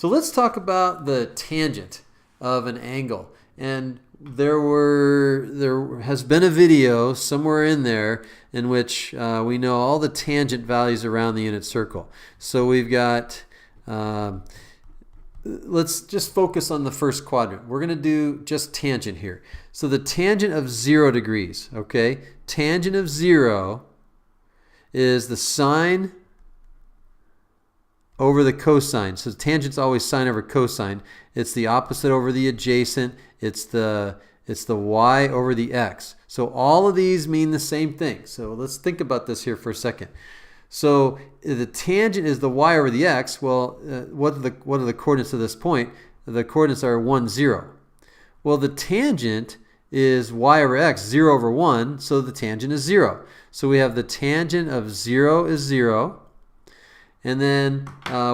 So let's talk about the tangent of an angle. And there has been a video somewhere in there in which we know all the tangent values around the unit circle. So we've got, let's just focus on the first quadrant. We're going to do just tangent here. So the tangent of 0 degrees, okay? Tangent of 0 is the sine over the cosine. So tangent's always sine over cosine. It's the opposite over the adjacent. It's the y over the x. So all of these mean the same thing. So let's think about this here for a second. So the tangent is the y over the x. Well, what are the coordinates of this point? The coordinates are 1, 0. Well, the tangent is y over x, 0 over 1, so the tangent is 0. So we have the tangent of 0 is 0. And then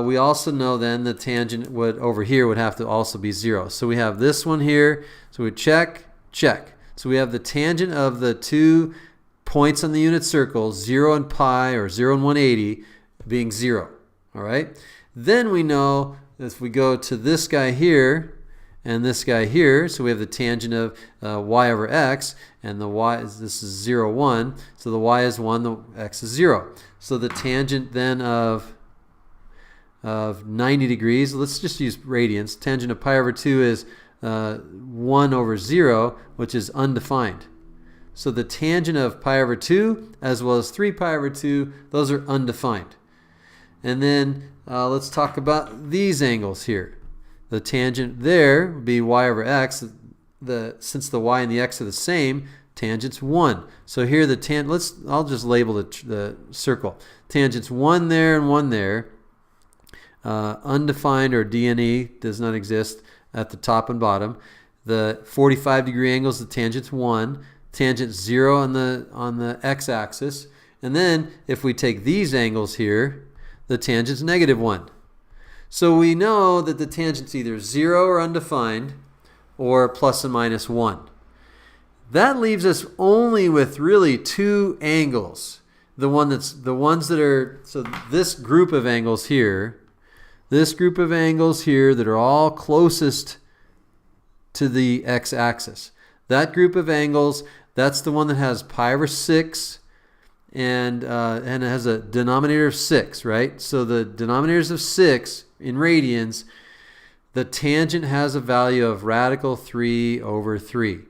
we also know then the tangent over here would have to also be 0. So we have this one here. So we check, check. So we have the tangent of the 2 points on the unit circle, 0 and pi, or 0 and 180, being 0. All right? Then we know if we go to this guy here and this guy here, so we have the tangent of y over x, and the y this is 0, 1. So the y is 1, the x is 0. So the tangent then of 90 degrees, let's just use radians. Tangent of pi over 2 is 1 over 0, which is undefined. So the tangent of pi over 2 as well as 3 pi over 2, those are undefined. And then let's talk about these angles here. The tangent there would be y over x. Since the y and the x are the same, tangent's 1. So here the I'll just label the circle. Tangent's 1 there and 1 there. Undefined, or DNE, does not exist at the top and bottom. The 45 degree angles, the tangent's 1. Tangent 0 on the x-axis. And then if we take these angles here, the tangent's negative 1. So we know that the tangent's either 0 or undefined, or plus and minus 1. That leaves us only with really 2 angles. The ones that are, so this group of angles here, that are all closest to the x-axis. That group of angles, that's the one that has pi over 6, and it has a denominator of 6, right? So the denominators of 6 in radians, the tangent has a value of radical 3 over 3.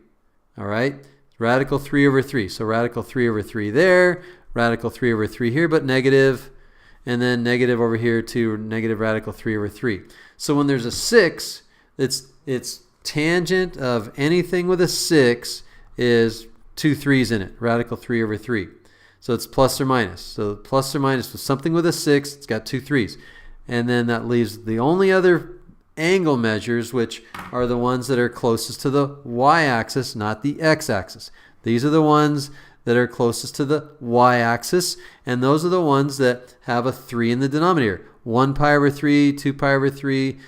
All right? Radical 3 over 3. So radical 3 over 3 there, radical 3 over 3 here, but negative, and then negative over here to negative radical 3 over 3. So when there's a 6, its tangent of anything with a 6 is 2 3's in it, radical 3 over 3. So it's plus or minus. So plus or minus with something with a 6, it's got 2 3's. And then that leaves the only other angle measures, which are the ones that are closest to the y-axis, not the x-axis. These are the ones that are closest to the y-axis, and those are the ones that have a 3 in the denominator. 1 pi over 3, 2 pi over 3,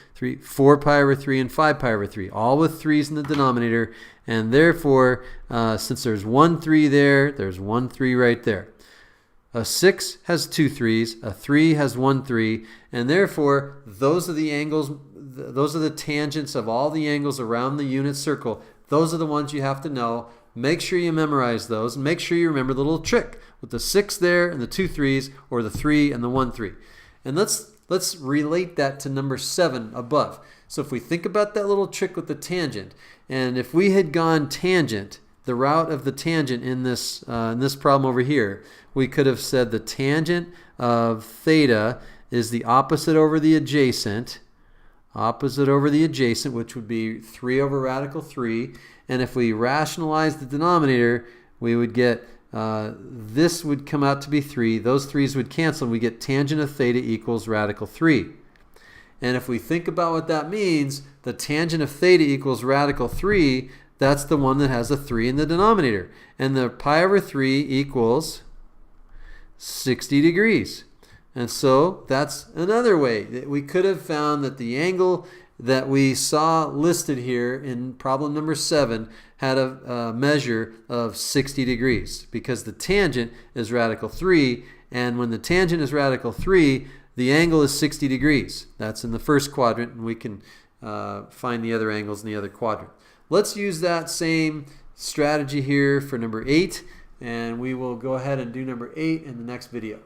4 pi over 3, and 5 pi over 3, all with 3's in the denominator. And therefore, since there's 1 3 there, there's 1 3 right there. A 6 has 2 3's, a 3 has 1 3, and therefore those are the angles, those are the tangents of all the angles around the unit circle. Those are the ones you have to know. Make sure you memorize those, and make sure you remember the little trick with the 6 there and the 2 3's, or the 3 and the 1 3. And let's relate that to number 7 above. So if we think about that little trick with the tangent, and if we had gone tangent, the route of the tangent in this problem over here, we could have said the tangent of theta is the opposite over the adjacent, which would be 3 over radical 3. And if we rationalize the denominator, we would get, this would come out to be 3. Those 3's would cancel, and we get tangent of theta equals radical 3. And if we think about what that means, the tangent of theta equals radical 3, that's the one that has a 3 in the denominator. And the pi over 3 equals 60 degrees. And so that's another way. We could have found that the angle that we saw listed here in problem number 7 had a measure of 60 degrees because the tangent is radical 3, and when the tangent is radical 3, the angle is 60 degrees. That's in the first quadrant, and we can find the other angles in the other quadrant. Let's use that same strategy here for number 8, and we will go ahead and do number 8 in the next video.